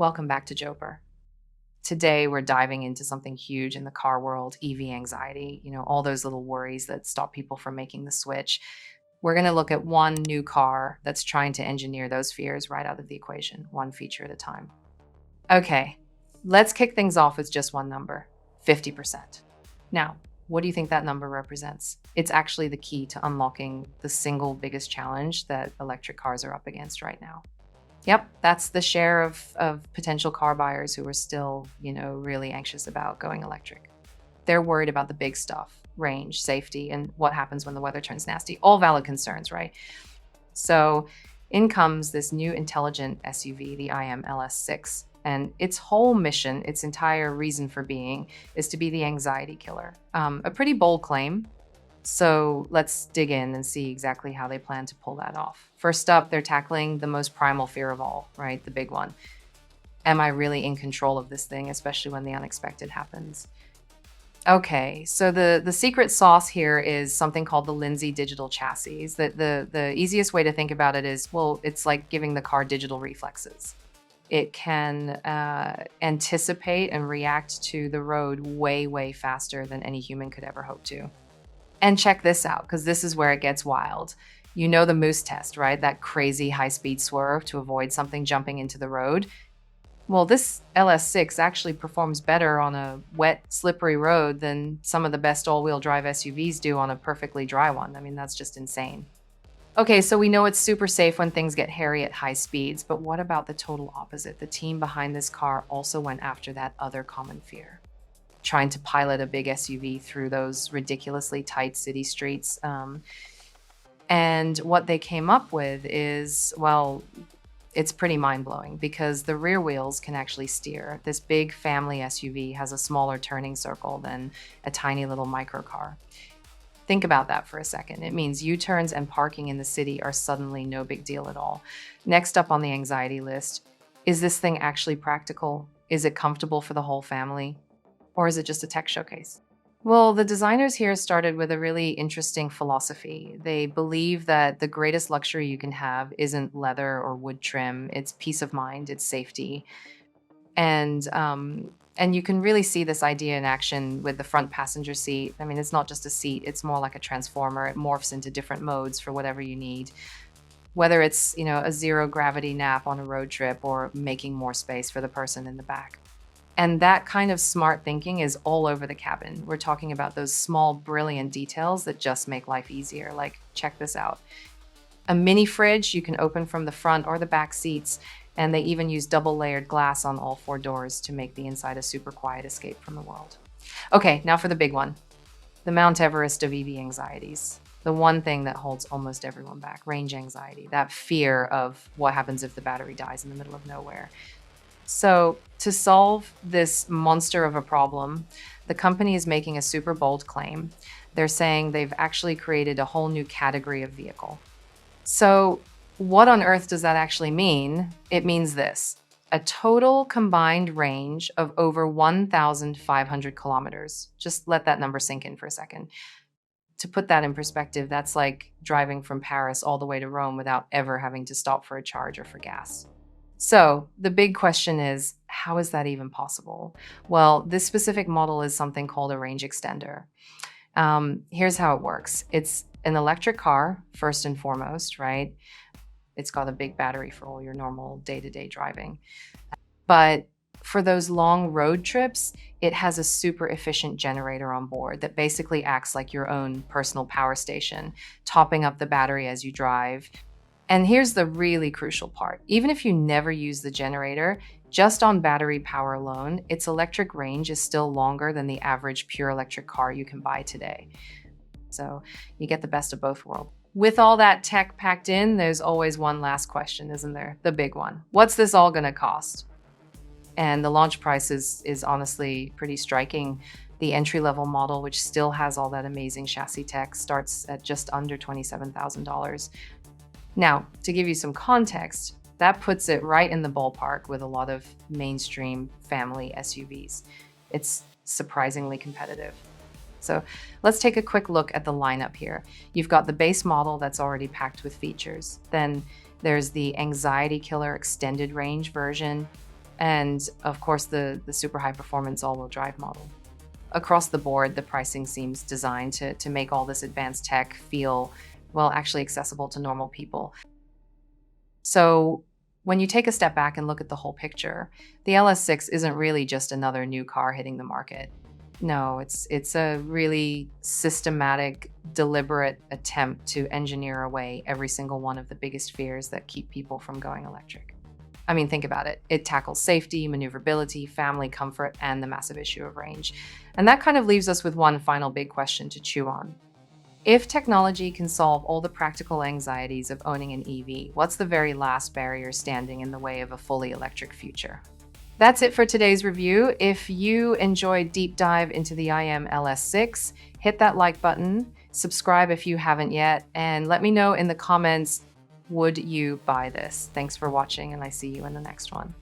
Welcome back to Jopr. Today, we're diving into something huge in the car world, EV anxiety, all those little worries that stop people from making the switch. We're going to look at one new car that's trying to engineer those fears right out of the equation, one feature at a time. Okay, let's kick things off with just one number, 50%. Now, what do you think that number represents? It's actually the key to unlocking the single biggest challenge that electric cars are up against right now. Yep, that's the share of potential car buyers who are still, really anxious about going electric. They're worried about the big stuff, range, safety, and what happens when the weather turns nasty. All valid concerns, right? So in comes this new intelligent SUV, the IM LS6. And its whole mission, its entire reason for being, is to be the anxiety killer. A pretty bold claim. So let's dig in and see exactly how they plan to pull that off. First up, they're tackling the most primal fear of all, right? The big one. Am I really in control of this thing, especially when the unexpected happens? Okay, so the secret sauce here is something called the Lingxi digital chassis. The easiest way to think about it is, well, it's like giving the car digital reflexes. It can anticipate and react to the road way, way faster than any human could ever hope to. And check this out, because this is where it gets wild. You know the moose test, right? That crazy high-speed swerve to avoid something jumping into the road. Well, this LS6 actually performs better on a wet, slippery road than some of the best all-wheel drive SUVs do on a perfectly dry one. I mean, that's just insane. Okay, so we know it's super safe when things get hairy at high speeds, but what about the total opposite? The team behind this car also went after that other common fear, trying to pilot a big SUV through those ridiculously tight city streets. And what they came up with is, well, it's pretty mind-blowing because the rear wheels can actually steer. This big family SUV has a smaller turning circle than a tiny little microcar. Think about that for a second. It means U-turns and parking in the city are suddenly no big deal at all. Next up on the anxiety list, is this thing actually practical? Is it comfortable for the whole family? Or is it just a tech showcase? Well, the designers here started with a really interesting philosophy. They believe that the greatest luxury you can have isn't leather or wood trim, it's peace of mind, it's safety. And you can really see this idea in action with the front passenger seat. I mean, it's not just a seat, it's more like a transformer. It morphs into different modes for whatever you need. Whether it's, a zero gravity nap on a road trip or making more space for the person in the back. And that kind of smart thinking is all over the cabin. We're talking about those small, brilliant details that just make life easier. Like, check this out. A mini fridge you can open from the front or the back seats, and they even use double-layered glass on all four doors to make the inside a super quiet escape from the world. Okay, now for the big one. The Mount Everest of EV anxieties. The one thing that holds almost everyone back, range anxiety, that fear of what happens if the battery dies in the middle of nowhere. So to solve this monster of a problem, the company is making a super bold claim. They're saying they've actually created a whole new category of vehicle. So what on earth does that actually mean? It means this: a total combined range of over 1,500 kilometers. Just let that number sink in for a second. To put that in perspective, that's like driving from Paris all the way to Rome without ever having to stop for a charge or for gas. So the big question is, how is that even possible? Well, this specific model is something called a range extender. Here's how it works. It's an electric car, first and foremost, right? It's got a big battery for all your normal day-to-day driving. But for those long road trips, it has a super efficient generator on board that basically acts like your own personal power station, topping up the battery as you drive. And here's the really crucial part. Even if you never use the generator, just on battery power alone, its electric range is still longer than the average pure electric car you can buy today. So you get the best of both worlds. With all that tech packed in, there's always one last question, isn't there? The big one. What's this all gonna cost? And the launch price is honestly pretty striking. The entry-level model, which still has all that amazing chassis tech, starts at just under $27,000. Now, to give you some context, that puts it right in the ballpark with a lot of mainstream family SUVs. It's surprisingly competitive. So let's take a quick look at the lineup here. You've got the base model that's already packed with features. Then there's the Anxiety Killer extended range version, and of course the super high performance all-wheel drive model. Across the board, the pricing seems designed to make all this advanced tech feel, well, actually accessible to normal people. So when you take a step back and look at the whole picture, the LS6 isn't really just another new car hitting the market. No, it's a really systematic, deliberate attempt to engineer away every single one of the biggest fears that keep people from going electric. I mean, think about it. It tackles safety, maneuverability, family comfort, and the massive issue of range. And that kind of leaves us with one final big question to chew on. If technology can solve all the practical anxieties of owning an EV, what's the very last barrier standing in the way of a fully electric future? That's it for today's review. If you enjoyed Deep Dive into the IM LS6, hit that like button, subscribe if you haven't yet, and let me know in the comments, would you buy this? Thanks for watching, and I see you in the next one.